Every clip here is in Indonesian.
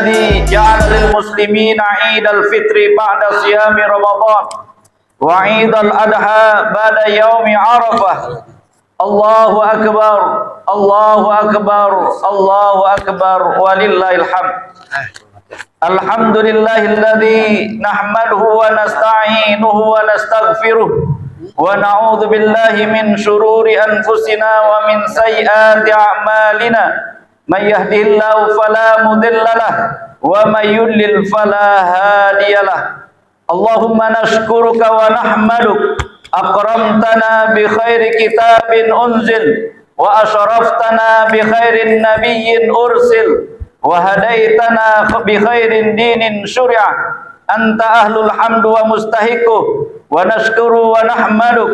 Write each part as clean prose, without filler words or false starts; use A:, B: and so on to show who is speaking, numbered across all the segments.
A: الذي جعل للمسلمين عيد الفطر بعد صيام رمضان وعيد الأضحى بعد يوم عرفة. الله أكبر الله أكبر الله أكبر ولله الحمد. الحمد لله الذي نحمده ونستعينه ونستغفره ونعوذ بالله من شرور أنفسنا ومن سيئات أعمالنا. من يهده الله فلا مضل له ومن يضلل فلا هادي له. اللهم نشكرك ونحمدك أكرمتنا بخير كتاب أنزل وأشرفتنا بخير نبي أرسل وهديتنا بخير دين شرع. أنت أهل الحمد ومستحقه ونشكر ونحمدك.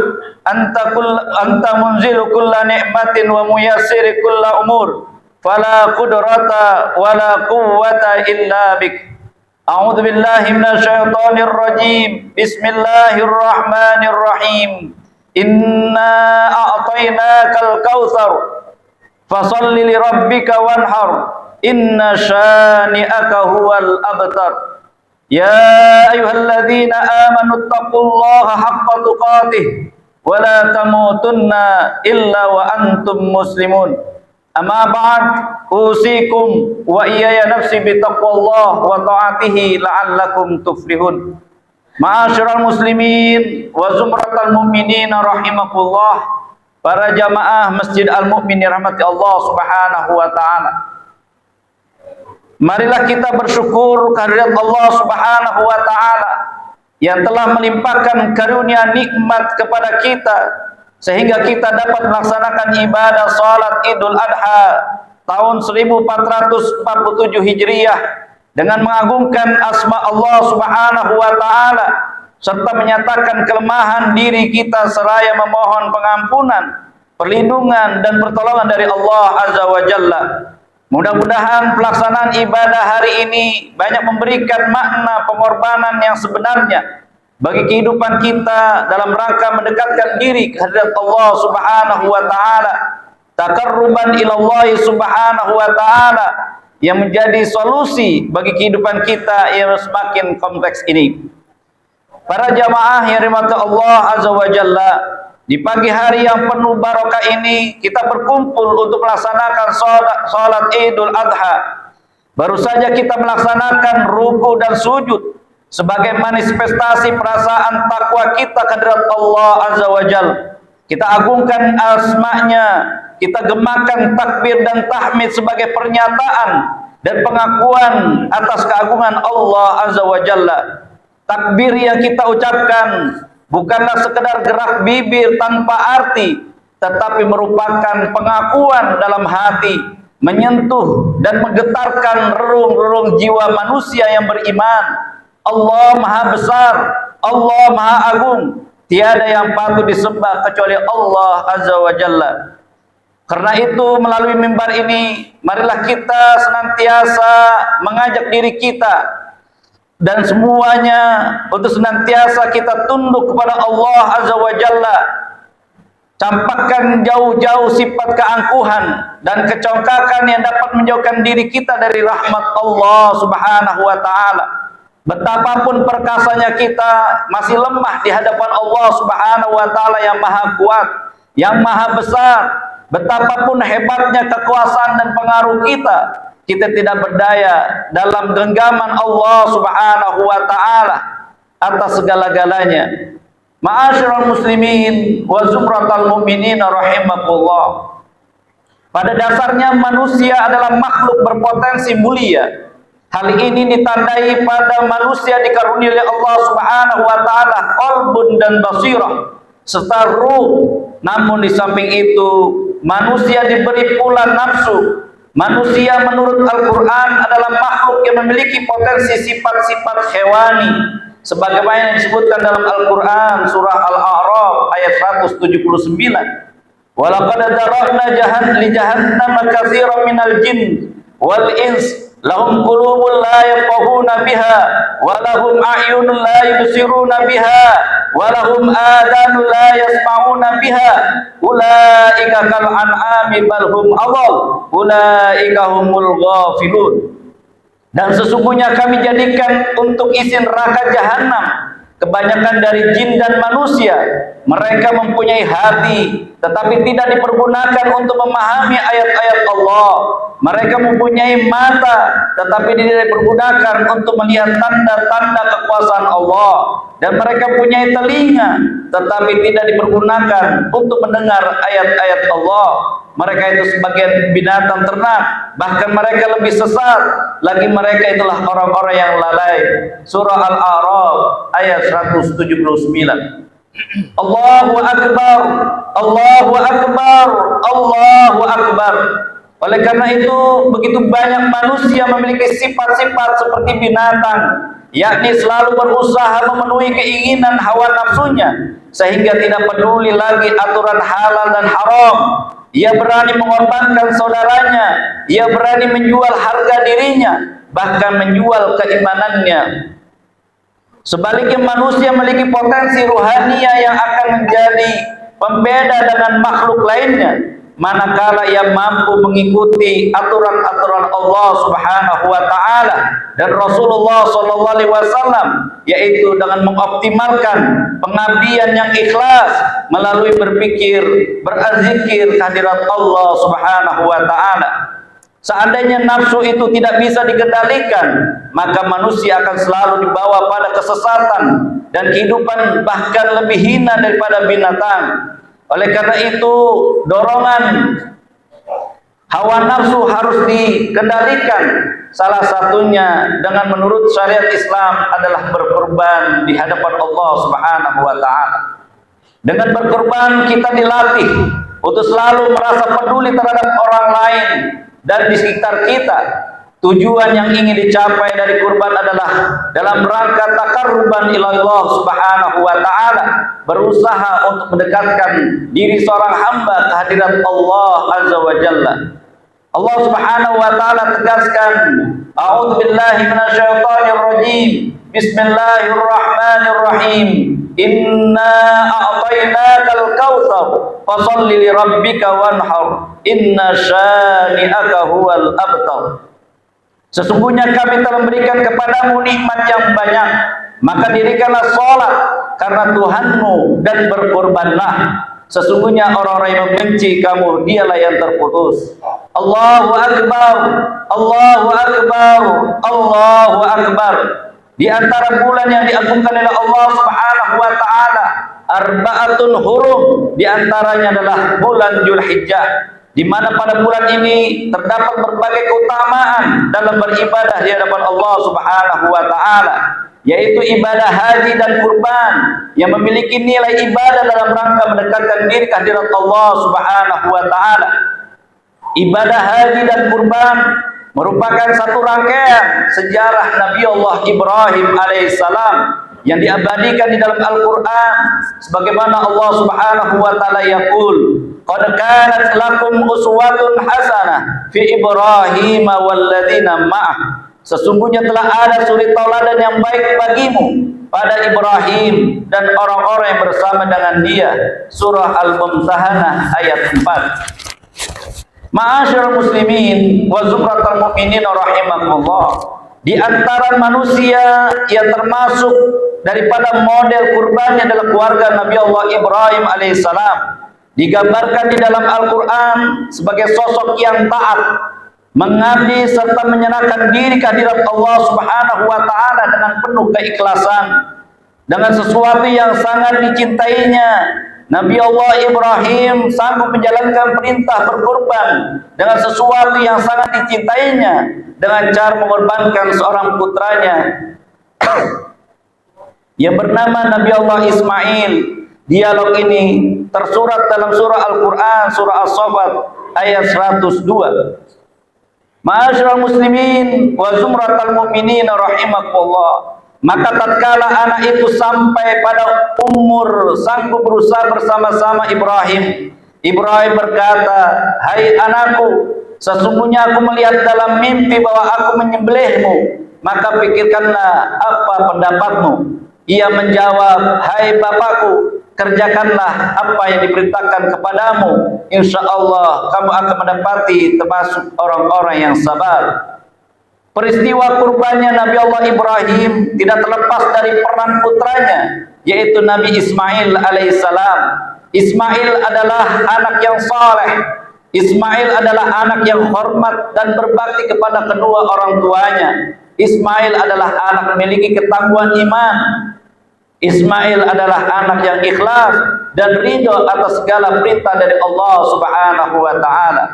A: أنت منزل كل نعمة وميسر كل أمور فلا قدرة ولا قوة إلا بك. أعوذ بالله من الشيطان الرجيم. بسم الله الرحمن الرحيم. إنا أعطيناك الكوثر فصل لربك وانحر إن شانئك هو الأبتر. يا أيها الذين آمنوا اتقوا الله حق تقاته ولا تموتن إلا وأنتم مسلمون. أما بعد أوصيكم وإياي نفسي بتقوى الله وطاعته لعلكم تفلحون. Ma'asyiral muslimin wa zumratal mu'minin rahimakumullah. Para jamaah Masjid Al-Mu'min rahmati Allah Subhanahu wa taala. Marilah kita bersyukur kehadirat Allah Subhanahu wa taala yang telah melimpahkan karunia nikmat kepada kita sehingga kita dapat melaksanakan ibadah salat Idul Adha tahun 1447 Hijriah dengan mengagungkan asma Allah Subhanahu wa taala serta menyatakan kelemahan diri kita seraya memohon pengampunan, perlindungan dan pertolongan dari Allah Azza wa Jalla. Mudah-mudahan pelaksanaan ibadah hari ini banyak memberikan makna pengorbanan yang sebenarnya bagi kehidupan kita dalam rangka mendekatkan diri kehadirat Allah Subhanahu wa taala, takarruban ila Allah Subhanahu wa taala yang menjadi solusi bagi kehidupan kita yang semakin kompleks ini. Para jamaah yang dirahmati Allah Azza wa Jalla, di pagi hari yang penuh barokah ini kita berkumpul untuk melaksanakan salat Idul Adha. Baru saja kita melaksanakan ruku dan sujud sebagai manifestasi perasaan takwa kita kehadirat Allah Azza wa Jalla. Kita agungkan asma-Nya, kita gemakan takbir dan tahmid sebagai pernyataan dan pengakuan atas keagungan Allah Azza wa Jalla. Takbir yang kita ucapkan bukanlah sekedar gerak bibir tanpa arti, tetapi merupakan pengakuan dalam hati, menyentuh dan menggetarkan relung-relung jiwa manusia yang beriman. Allah Maha Besar, Allah Maha Agung, tiada yang patut disembah kecuali Allah Azza wa Jalla. Karena itu melalui mimbar ini, marilah kita senantiasa mengajak diri kita dan semuanya untuk senantiasa kita tunduk kepada Allah Azza wa Jalla. Campakkan jauh-jauh sifat keangkuhan dan kecongkakan yang dapat menjauhkan diri kita dari rahmat Allah Subhanahu wa taala. Betapapun perkasanya kita masih lemah di hadapan Allah Subhanahu wa taala yang maha kuat, yang maha besar. Betapapun hebatnya kekuasaan dan pengaruh kita tidak berdaya dalam genggaman Allah Subhanahu wa taala atas segala-galanya. Ma'asyiral muslimin wa zumratal mu'minin rahimakumullah. Pada dasarnya manusia adalah makhluk berpotensi mulia. Hal ini ditandai pada manusia dikaruniai oleh Allah Subhanahu wa taala qalbun dan basirah serta ruh. Namun di samping itu manusia diberi pula nafsu. Manusia menurut Al-Quran adalah makhluk yang memiliki potensi sifat-sifat hewani sebagaimana yang disebutkan dalam Al-Quran surah Al-A'raf ayat 179. Walaqad dara'na li jahannam katsiran minal jin wal ins lahum qulubun la yafqahuna biha wa lahum a'yunun la yubsiruna biha wa lahum adhanun la yasma'una biha ulaika kal an'ami bal hum adall ulaika humul ghafilun. Dan sesungguhnya kami jadikan untuk isi neraka jahanam kebanyakan dari jin dan manusia. Mereka mempunyai hati tetapi tidak dipergunakan untuk memahami ayat-ayat Allah. Mereka mempunyai mata tetapi tidak dipergunakan untuk melihat tanda-tanda kekuasaan Allah. Dan mereka mempunyai telinga tetapi tidak dipergunakan untuk mendengar ayat-ayat Allah. Mereka itu sebagian binatang ternak, bahkan mereka lebih sesat lagi. Mereka itulah orang-orang yang lalai. Surah Al-A'raf ayat 179. Allahu Akbar, Allahu Akbar, Allahu Akbar. Oleh karena itu begitu banyak manusia memiliki sifat-sifat seperti binatang, yakni selalu berusaha memenuhi keinginan hawa nafsunya, sehingga tidak peduli lagi aturan halal dan haram. Ia berani mengorbankan saudaranya, ia berani menjual harga dirinya, bahkan menjual keimanannya. Sebaliknya manusia memiliki potensi ruhania yang akan menjadi pembeda dengan makhluk lainnya, manakala ia mampu mengikuti aturan-aturan Allah Subhanahu wa taala dan Rasulullah sallallahu alaihi wasallam, yaitu dengan mengoptimalkan pengabdian yang ikhlas melalui berpikir, berzikir kehadirat Allah Subhanahu wa taala. Seandainya nafsu itu tidak bisa dikendalikan, maka manusia akan selalu dibawa pada kesesatan dan kehidupan bahkan lebih hina daripada binatang. Oleh karena itu, dorongan hawa nafsu harus dikendalikan. Salah satunya dengan menurut syariat Islam adalah berkorban di hadapan Allah Subhanahu wa taala. Dengan berkorban kita dilatih untuk selalu merasa peduli terhadap orang lain dan di sekitar kita. Tujuan yang ingin dicapai dari kurban adalah dalam rangka takarruban ila Allah Subhanahu wa taala, berusaha untuk mendekatkan diri seorang hamba ke hadirat Allah Azza wa Jalla. Allah Subhanahu wa taala tegaskan, a'udzu billahi minasyaitonir rajim. Bismillahirrahmanirrahim. Inna a'tainakal kautsar fasholli li rabbika wanhar. Inna syani'aka huwal abtar. Sesungguhnya kami telah memberikan kepadamu nikmat yang banyak, maka dirikanlah sholat karena Tuhanmu dan berkorbanlah. Sesungguhnya orang-orang yang membenci kamu, dialah yang terputus. Allahu Akbar, Allahu Akbar, Allahu Akbar. Di antara bulan yang diagungkan oleh Allah Subhanahu wa taala, arba'atun hurum, di antaranya adalah bulan Dzulhijjah, di mana pada bulan ini terdapat berbagai keutamaan dalam beribadah di hadapan Allah Subhanahu wa taala, yaitu ibadah haji dan kurban yang memiliki nilai ibadah dalam rangka mendekatkan diri ke hadirat Allah Subhanahu wa taala. Ibadah haji dan kurban merupakan satu rangkaian sejarah Nabi Allah Ibrahim alaihissalam yang diabadikan di dalam Al-Quran, sebagaimana Allah Subhanahu wa taala yaqul, qad kanat lakum uswatun hasanah fi Ibrahim walladzina ma'ah. Sesungguhnya telah ada suri tauladan yang baik bagimu pada Ibrahim dan orang-orang yang bersama dengan dia. Surah Al-Mumtahanah ayat 4. Ma'asyiral muslimin wa zumratal mu'minin rahimakumullah. Di antara manusia yang termasuk daripada model kurbannya adalah keluarga Nabi Allah Ibrahim alaihissalam. Digambarkan di dalam Al-Quran sebagai sosok yang taat, mengabdi serta menyenangkan diri kehadirat Allah Subhanahu wa taala dengan penuh keikhlasan, dengan sesuatu yang sangat dicintainya. Nabi Allah Ibrahim sanggup menjalankan perintah berkorban dengan sesuatu yang sangat dicintainya, dengan cara mengorbankan seorang putranya yang bernama Nabi Allah Ismail. Dialog ini tersurat dalam surah Al-Quran, surah As-Saffat ayat 102. Ma'asyiral muslimin wa zumratal mu'minin rahimakumullah. Maka tatkala anak itu sampai pada umur sanggup berusaha bersama-sama Ibrahim, Ibrahim berkata, "Hai anakku, sesungguhnya aku melihat dalam mimpi bahwa aku menyembelihmu, maka pikirkanlah apa pendapatmu." Ia menjawab, "Hai bapakku, kerjakanlah apa yang diperintahkan kepadamu. Insya Allah kamu akan mendapati termasuk orang-orang yang sabar." Peristiwa kurbannya Nabi Allah Ibrahim tidak terlepas dari peran putranya, yaitu Nabi Ismail alaihissalam. Ismail adalah anak yang saleh. Ismail adalah anak yang hormat dan berbakti kepada kedua orang tuanya. Ismail adalah anak memiliki ketangguhan iman. Ismail adalah anak yang ikhlas dan ridho atas segala perintah dari Allah Subhanahu wa taala.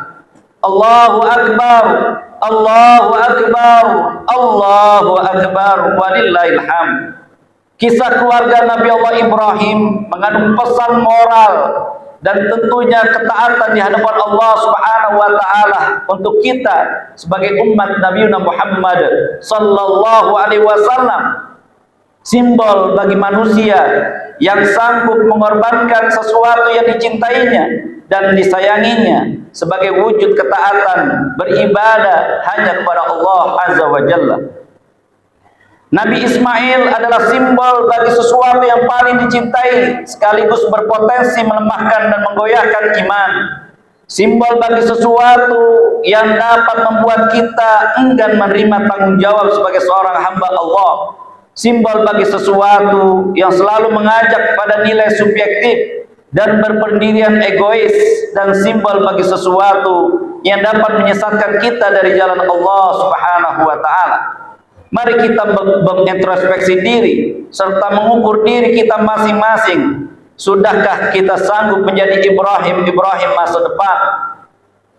A: Allahu akbar, Allahu akbar, Allahu akbar, walillahil hamd. Kisah keluarga Nabi Allah Ibrahim mengandung pesan moral dan tentunya ketaatan di hadapan Allah Subhanahu wa taala untuk kita sebagai umat Nabi Muhammad sallallahu alaihi wasallam. Simbol bagi manusia yang sanggup mengorbankan sesuatu yang dicintainya dan disayanginya sebagai wujud ketaatan beribadah hanya kepada Allah Azza wa Jalla. Nabi Ismail adalah simbol bagi sesuatu yang paling dicintai sekaligus berpotensi melemahkan dan menggoyahkan iman. Simbol bagi sesuatu yang dapat membuat kita enggan menerima tanggung jawab sebagai seorang hamba Allah. Simbol bagi sesuatu yang selalu mengajak pada nilai subjektif dan berpendirian egois, dan simbol bagi sesuatu yang dapat menyesatkan kita dari jalan Allah Subhanahu wa taala. Mari kita mengintrospeksi diri serta mengukur diri kita masing-masing. Sudahkah kita sanggup menjadi Ibrahim masa depan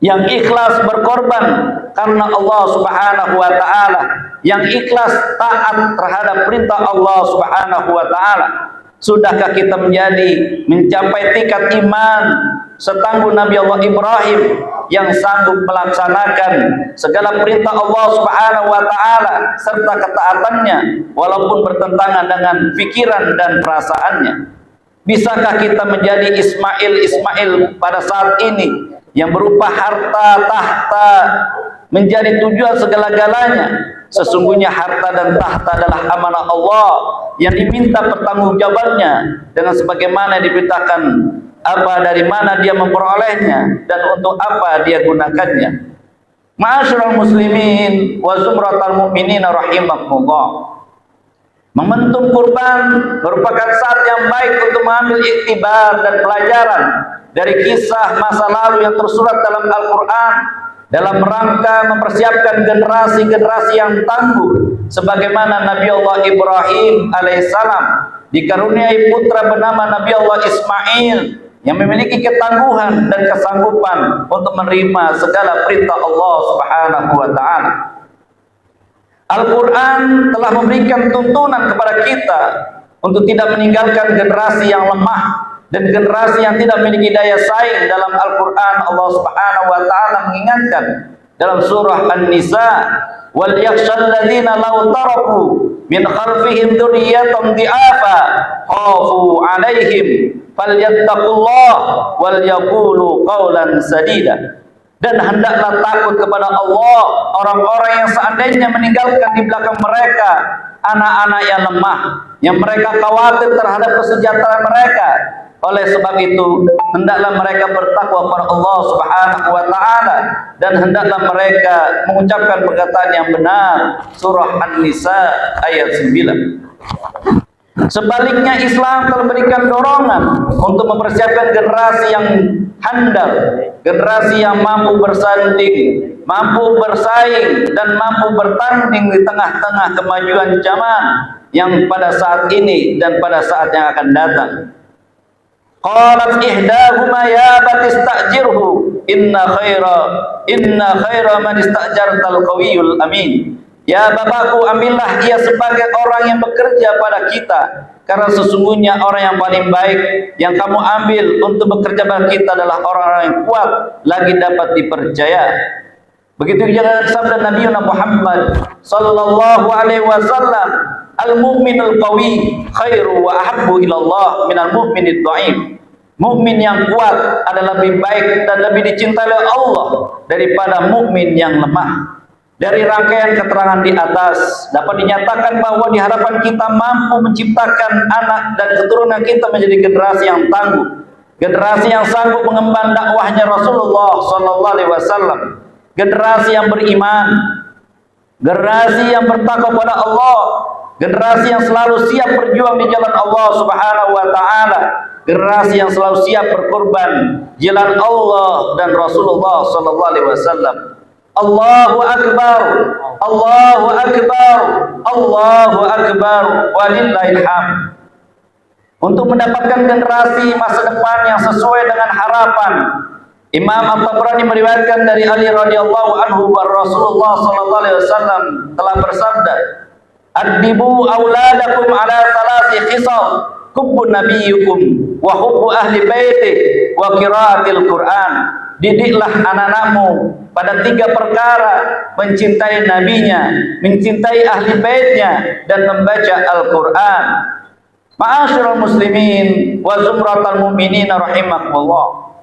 A: yang ikhlas berkorban karena Allah Subhanahu wa taala, yang ikhlas taat terhadap perintah Allah Subhanahu wa taala? Sudahkah kita mencapai tingkat iman setangguh Nabi Allah Ibrahim yang sanggup melaksanakan segala perintah Allah Subhanahu wa taala serta ketaatannya walaupun bertentangan dengan pikiran dan perasaannya? Bisakah kita menjadi Ismail pada saat ini yang berupa harta tahta menjadi tujuan segala-galanya? Sesungguhnya harta dan tahta adalah amanah Allah yang diminta pertanggungjawabannya dengan sebagaimana diberitakan dari mana dia memperolehnya dan untuk apa dia gunakannya. Ma'asyiral muslimin wa zumratal mu'minin rahimakumullah. Momentum kurban merupakan saat yang baik untuk mengambil iktibar dan pelajaran dari kisah masa lalu yang tersurat dalam Al-Quran dalam rangka mempersiapkan generasi-generasi yang tangguh sebagaimana Nabi Allah Ibrahim alaihissalam dikaruniai putra bernama Nabi Allah Ismail yang memiliki ketangguhan dan kesanggupan untuk menerima segala perintah Allah Subhanahu wa taala. Al-Quran telah memberikan tuntunan kepada kita untuk tidak meninggalkan generasi yang lemah dan generasi yang tidak memiliki daya saing. Dalam Al-Quran Allah Subhanahu wa taala mengingatkan dalam surah An-Nisa, wal yakhshal ladzina law taraku min khalfihim dzurriyyatan dhi'afa khafu 'alaihim falyattaqullah wal yaqulu qawlan sadida. Dan hendaklah takut kepada Allah orang-orang yang seandainya meninggalkan di belakang mereka anak-anak yang lemah, yang mereka khawatir terhadap kesejahteraan mereka. Oleh sebab itu, hendaklah mereka bertakwa kepada Allah Subhanahu wa taala dan hendaklah mereka mengucapkan perkataan yang benar. Surah An-Nisa ayat 9. Sebaliknya, Islam telah memberikan dorongan untuk mempersiapkan generasi yang handal, generasi yang mampu bersanding, mampu bersaing dan mampu bertanding di tengah-tengah kemajuan zaman yang pada saat ini dan pada saat yang akan datang. Qalat ihdahuma ya batistajirhu inna khaira man istajartal qawiyul amin. Ya bapakku, ambillah ia sebagai orang yang bekerja pada kita, karena sesungguhnya orang yang paling baik yang kamu ambil untuk bekerja pada kita adalah orang-orang yang kuat lagi dapat dipercaya. Begitu juga sabda Nabi Muhammad sallallahu alaihi wasallam, al-mu'minul qawi khairu wa ahabbu ilallah minal mu'minid dhaif. Mukmin yang kuat adalah lebih baik dan lebih dicintai oleh Allah daripada mukmin yang lemah. Dari rangkaian keterangan di atas dapat dinyatakan bahwa di hadapan kita mampu menciptakan anak dan keturunan kita menjadi generasi yang tangguh, generasi yang sanggup mengemban dakwahnya Rasulullah sallallahu alaihi wasallam, generasi yang beriman, generasi yang bertakwa kepada Allah, generasi yang selalu siap berjuang di jalan Allah Subhanahu wa taala, generasi yang selalu siap berkorban jalan Allah dan Rasulullah sallallahu alaihi wasallam. Allahu akbar, Allahu akbar, Allahu akbar, walillahil hamd. Untuk mendapatkan generasi masa depan yang sesuai dengan harapan, Imam At-Tabrani meriwayatkan dari Ali radhiyallahu anhu bahwa Rasulullah sallallahu alaihi wasallam telah bersabda, "Adibu auladakum ala thalathi khisal, hubbu nabiyyukum wa hubbu ahli baiti wa qiraatil Qur'an." Didiklah anak-anakmu pada 3 perkara: mencintai nabinya, mencintai ahli baitnya, dan membaca Al-Qur'an. Ma'asyiral muslimin wa zumratal mu'minin rahimakumullah.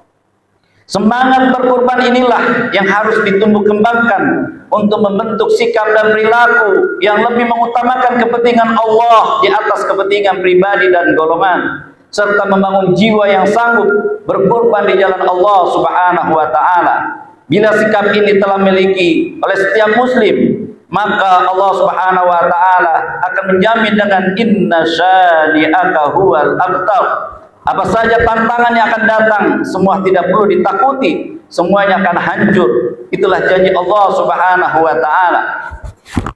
A: Semangat berkorban inilah yang harus ditumbuh kembangkan untuk membentuk sikap dan perilaku yang lebih mengutamakan kepentingan Allah di atas kepentingan pribadi dan golongan, serta membangun jiwa yang sanggup berkorban di jalan Allah Subhanahu wa taala. Bila sikap ini telah miliki oleh setiap muslim, maka Allah Subhanahu wa taala akan menjamin dengan inna syani'aka huwal abtar. Apa saja tantangan yang akan datang, semua tidak perlu ditakuti, semuanya akan hancur. Itulah janji Allah Subhanahu wa taala.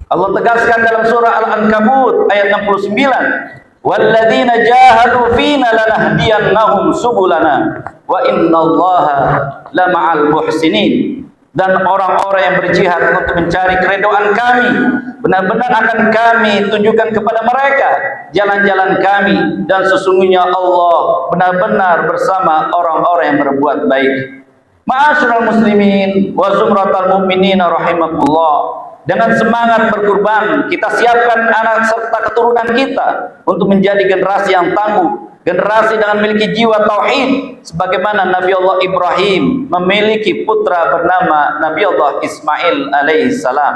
A: Allah tegaskan dalam surah Al-Ankabut ayat 69, walladzina jahadu fina lanahdiyannahum subulana wa innallaha lama'al muhsinin. Dan orang-orang yang berjihad untuk mencari keridhaan kami, benar-benar akan kami tunjukkan kepada mereka jalan-jalan kami, dan sesungguhnya Allah benar-benar bersama orang-orang yang berbuat baik. Ma'asyiral muslimin wa zumratal mu'minin rahimakumullah. Dengan semangat berkurban, kita siapkan anak serta keturunan kita untuk menjadi generasi yang tangguh, generasi dengan memiliki jiwa tauhid, sebagaimana Nabi Allah Ibrahim memiliki putra bernama Nabi Allah Ismail alaihissalam.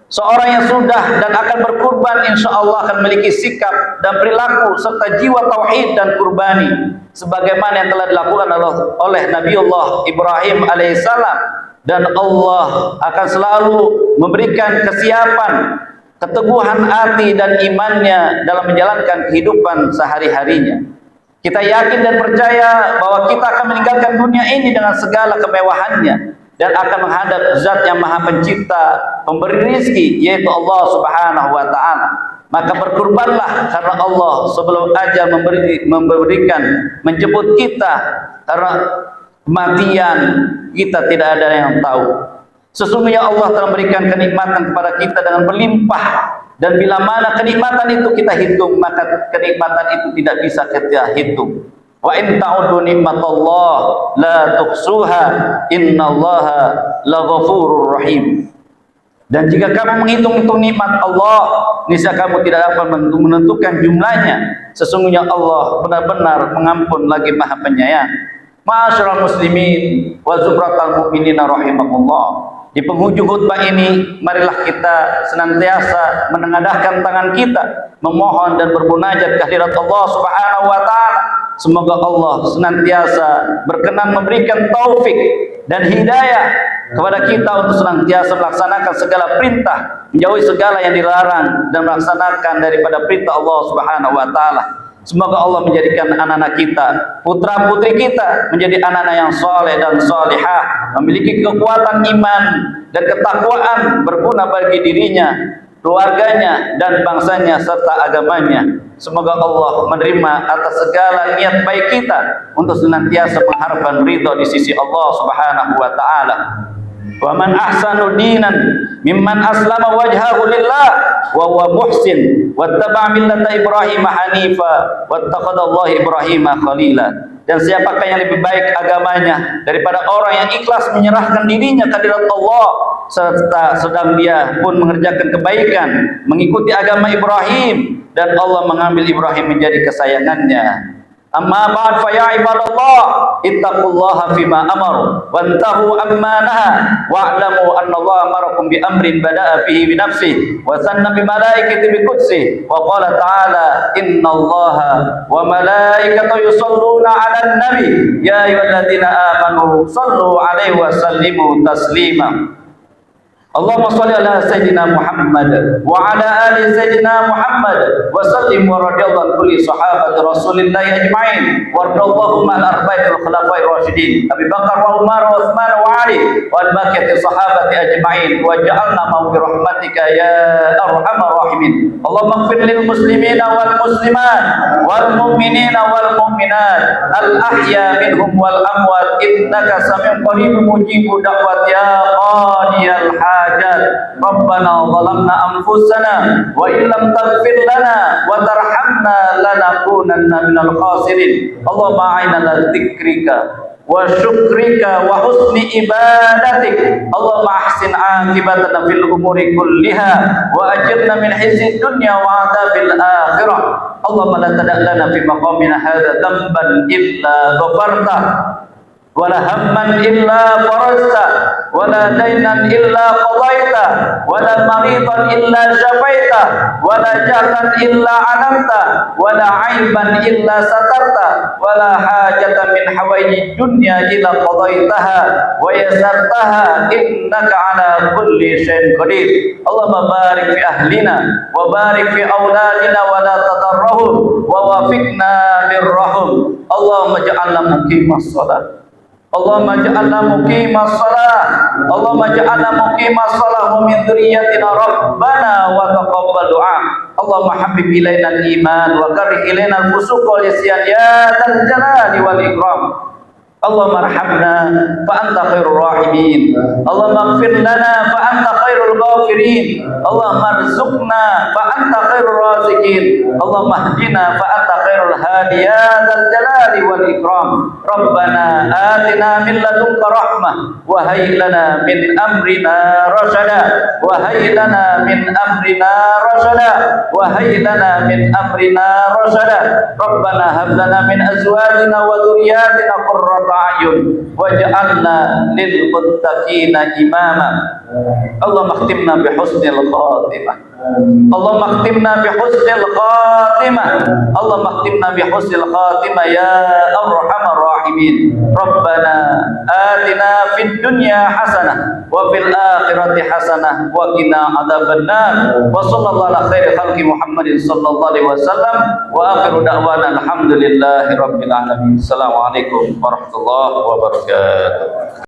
A: Seorang yang sudah dan akan berkurban insya Allah akan memiliki sikap dan perilaku serta jiwa tauhid dan kurbani, sebagaimana yang telah dilakukan oleh Nabi Allah Ibrahim alaihissalam. Dan Allah akan selalu memberikan kesiapan, keteguhan hati dan imannya dalam menjalankan kehidupan sehari-harinya. Kita yakin dan percaya bahwa kita akan meninggalkan dunia ini dengan segala kemewahannya dan akan menghadap Zat yang Maha Pencipta, pemberi rizki, yaitu Allah Subhanahu wa taala. Maka berkurbanlah karena Allah sebelum ajal memberikan menjemput kita, karena kematian kita tidak ada yang tahu. Sesungguhnya Allah telah memberikan kenikmatan kepada kita dengan berlimpah, dan bila mana kenikmatan itu kita hitung, maka kenikmatan itu tidak bisa kita hitung. Wa in ta'uddu nikmatallah la tuhsuha innallaha laghafurur rahim. Dan jika kamu menghitung-hitung nikmat Allah, niscaya kamu tidak dapat menentukan jumlahnya. Sesungguhnya Allah benar-benar mengampun lagi Maha Penyayang. Ma'asyiral muslimin wa zumratal mu'minin rahimakumullah. Di penghujung khutbah ini, marilah kita senantiasa menengadahkan tangan kita, memohon dan bermunajat kehadirat Allah Subhanahu wa taala. Semoga Allah senantiasa berkenan memberikan taufik dan hidayah kepada kita untuk senantiasa melaksanakan segala perintah, menjauhi segala yang dilarang, dan melaksanakan daripada perintah Allah Subhanahu wa taala. Semoga Allah menjadikan anak-anak kita, putra-putri kita menjadi anak-anak yang soleh dan solihah, memiliki kekuatan iman dan ketakwaan berguna bagi dirinya, keluarganya, dan bangsanya serta agamanya. Semoga Allah menerima atas segala niat baik kita untuk senantiasa mengharapkan ridha di sisi Allah Subhanahu wa taala. Wa man ahsanu dinan mimman aslama wajhahu lillah wa huwa muhsin wattaba'a millata Ibrahim hanifa wattaqadallahi Ibrahim khalila. Dan siapakah yang lebih baik agamanya daripada orang yang ikhlas menyerahkan dirinya ke hadirat Allah serta sedang dia pun mengerjakan kebaikan mengikuti agama Ibrahim, dan Allah mengambil Ibrahim menjadi kesayangannya. Amma ba'd fa ya ibadallah ittaqullaha fima amar wantahu amma naha wa'lamu anna Allah amarakum bi amrin bada'a fihi bi nafsihi wa sanna bi malaikati bi qudsi wa qala ta'ala innallaha wa malaikatahu yusalluna 'alan nabi ya ayyuhalladzina amanu sallu 'alaihi wa sallimu taslima. Allahumma shalli ala Sayyidina Muhammad wa ala ali Sayyidina Muhammad wa sallim wa radiyallahu kulli sahabati Rasulillah ajma'in wa radiyallahu ma'al arba'atil khulafa'ir rasyidin Abi Bakar wa Umar wa Utsman wa Ali wa al-baqiyati sahabati ajma'in wa ja'alna ma bi rahmatika ya arhamar rahimin. Allahumma ighfir lil muslimina wal muslimat wal mu'minina wal mu'minat al ahya minhum wal amwat innaka sami'un qaribun mujibu da'wat ya qadiyal hajat. Rabbana zalamna anfusana wa illam taghfir lana wa tarhamna lanakunanna minal khasirin. Allahumma a'inna ala dzikrika wa syukrika wa husni ibadatik. Allahumma ahsin akibatana fil umuri kulliha wa ajirna min khizyid dunya wa adzabil akhirah. Allahumma la tada' lana fi maqamina hadza dhanban illa ghafarta wala hamman illa farajta wala dainan illa qadaita wala maridan illa syafaita wala jahlan illa alamta wala aiban illa satarta wala hajatan min hawaiji dunya illa qadaitaha wa yasartaha innaka ala kulli syai'in qadir. Allahumma barik fi ahlina wa barik fi auladina wa la tadarrahum wa wafiqna birrahum. Allahumma ja'alna muqimas shalah, Allahumma ja'alna muqimas shalah, Allahumma ja'alna muqimas shalah wa min dzurriyyatina rabbana wa taqabbal du'a. Allahumma habbib ilaina al-iman wa karrih ilaina al-fusuq wal isyan ya dzal jalali wal ikram. Allahumma arhamna fa anta khairur rahimin. Allahumma ighfir lana fa anta khairul ghafirin. Allahumma arzuqna fa anta khairur raziqin. Allahumma ihdina fa anta khairul hadiyat dzal jalali wal ikram. Rabbana atina min ladunka rahmah wa hayyi lana min amrina rashada wa hayyi lana min amrina rashada wa hayyi lana min amrina rashada. Rabbana hab lana min azwajina wa dhurriyyatina qurrata a'yun waj'alna lil muttaqina imama. Allahumma khtimna bi husnil khatimah. Allahumma khtimna bi husnil khatimah. Allahumma khtimna bi husnil khatimah ya arhamar rahimin. Rabbana atina fid dunya hasanah wa fil akhirati hasanah wa qina adzabannar. Wa sallallahu ala khairi khalqi Muhammadin sallallahu alaihi wasallam wa akhiru da'wana alhamdulillahi rabbil alamin. Assalamualaikum warahmatullahi wabarakatuh.